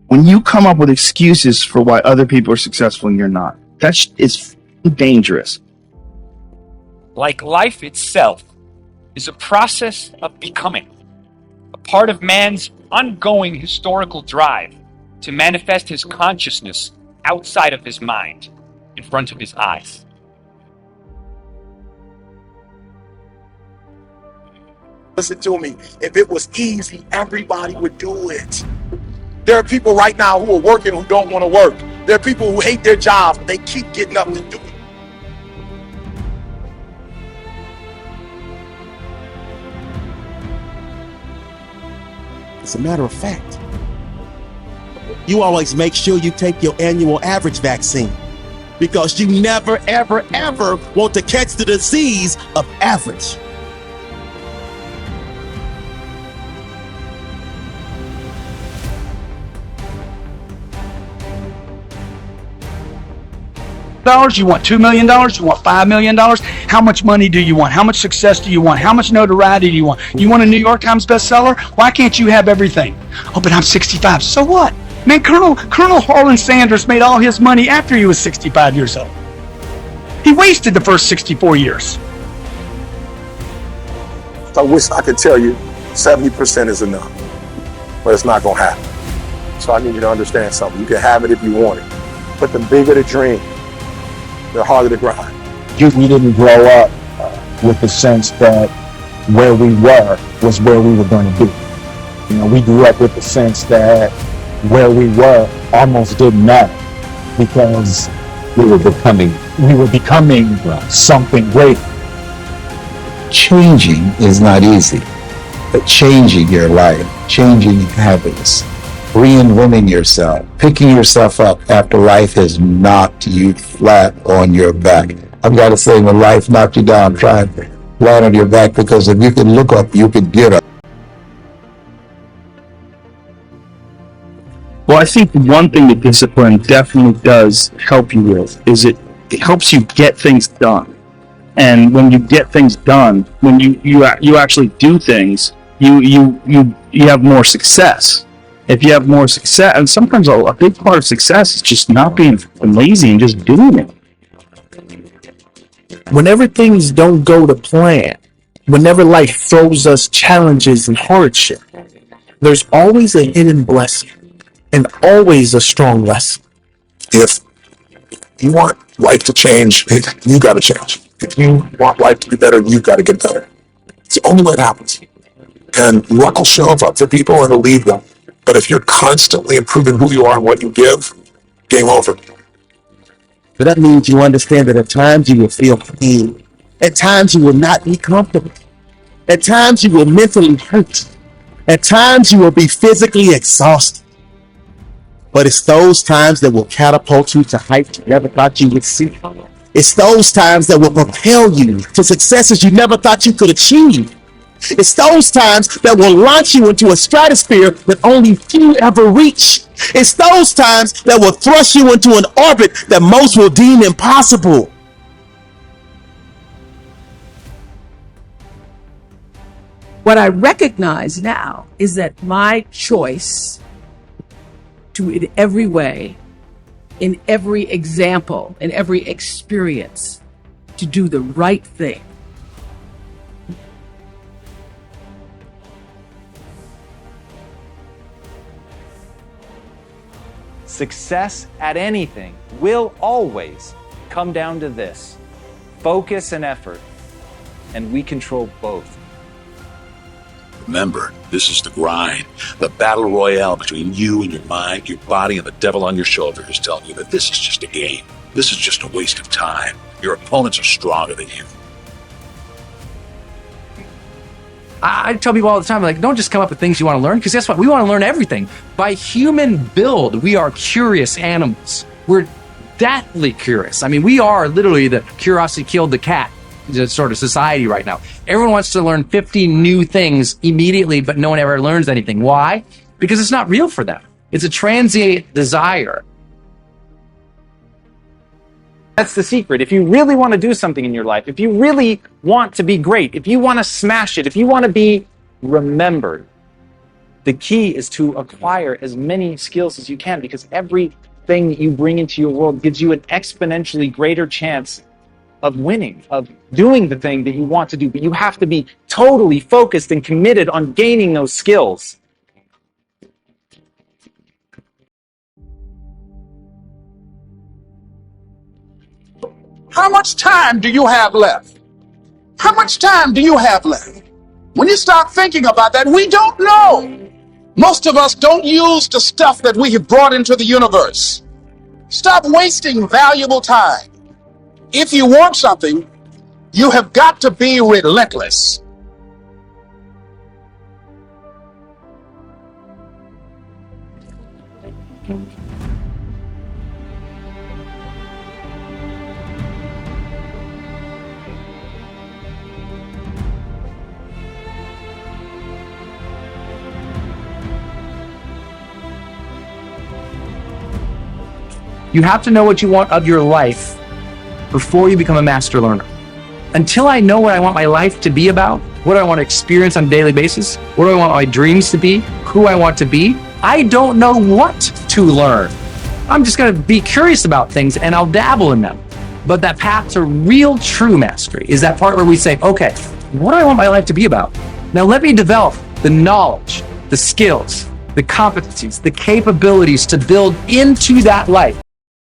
When you come up with excuses for why other people are successful and you're not, is dangerous. Like life itself is a process of becoming, a part of man's ongoing historical drive to manifest his consciousness outside of his mind, in front of his eyes. Listen to me. If it was easy, everybody would do it. There are people right now who are working who don't want to work. There are people who hate their jobs, but they keep getting up and doing it. As a matter of fact, you always make sure you take your annual average vaccine because you never, ever, ever want to catch the disease of average. You want $2 million? You want $5 million? How much money do you want? How much success do you want? How much notoriety do you want? You want a New York Times bestseller? Why can't you have everything? Oh, but I'm 65. So what? Man, Colonel Harlan Sanders made all his money after he was 65 years old. He wasted the first 64 years. I wish I could tell you 70% is enough, but it's not going to happen. So I need you to understand something. You can have it if you want it, but the bigger the dream, the harder the grind. We didn't grow up with the sense that where we were was where we were going to be. You know, we grew up with the sense that where we were almost didn't matter because we were becoming something great. Changing is not easy, but changing your life, changing habits, reinventing yourself, picking yourself up after life has knocked you flat on your back. I've got to say, when life knocked you down, try and land on your back, because if you can look up, you can get up. Well, I think one thing that discipline definitely does help you with is it helps you get things done. And when you get things done, when you actually do things, you have more success. If you have more success, and sometimes a big part of success is just not being lazy and just doing it. Whenever things don't go to plan, whenever life throws us challenges and hardship, there's always a hidden blessing and always a strong lesson. If you want life to change, you got to change. If you want life to be better, you got to get better. It's the only way it happens. And luck will show up for people and it'll lead them. But if you're constantly improving who you are and what you give, game over. But that means you understand that at times you will feel pain. At times you will not be comfortable. At times you will mentally hurt. At times you will be physically exhausted. But it's those times that will catapult you to heights you never thought you would see. It's those times that will propel you to successes you never thought you could achieve. It's those times that will launch you into a stratosphere that only few ever reach. It's those times that will thrust you into an orbit that most will deem impossible. What I recognize now is that my choice to, in every way, in every example, in every experience, to do the right thing, success at anything will always come down to this: focus and effort, and we control both. Remember, this is the grind, the battle royale between you and your mind, your body, and the devil on your shoulder is telling you that this is just a game. This is just a waste of time. Your opponents are stronger than you. I tell people all the time, like, don't just come up with things you want to learn, because guess what? We want to learn everything. By human build, we are curious animals. We're deathly curious. I mean, we are literally the curiosity killed the cat sort of society right now. Everyone wants to learn 50 new things immediately, but no one ever learns anything. Why? Because it's not real for them. It's a transient desire. That's the secret. If you really want to do something in your life, if you really want to be great, if you want to smash it, if you want to be remembered, The key is to acquire as many skills as you can, because everything that you bring into your world gives you an exponentially greater chance of winning, of doing the thing that you want to do. But you have to be totally focused and committed on gaining those skills. How much time do you have left? How much time do you have left? When you start thinking about that, we don't know. Most of us don't use the stuff that we have brought into the universe. Stop wasting valuable time. If you want something, you have got to be relentless. You have to know what you want of your life before you become a master learner. Until I know what I want my life to be about, what I want to experience on a daily basis, what do I want my dreams to be, who I want to be, I don't know what to learn. I'm just going to be curious about things and I'll dabble in them. But that path to real true mastery is that part where we say, okay, what do I want my life to be about? Now let me develop the knowledge, the skills, the competencies, the capabilities to build into that life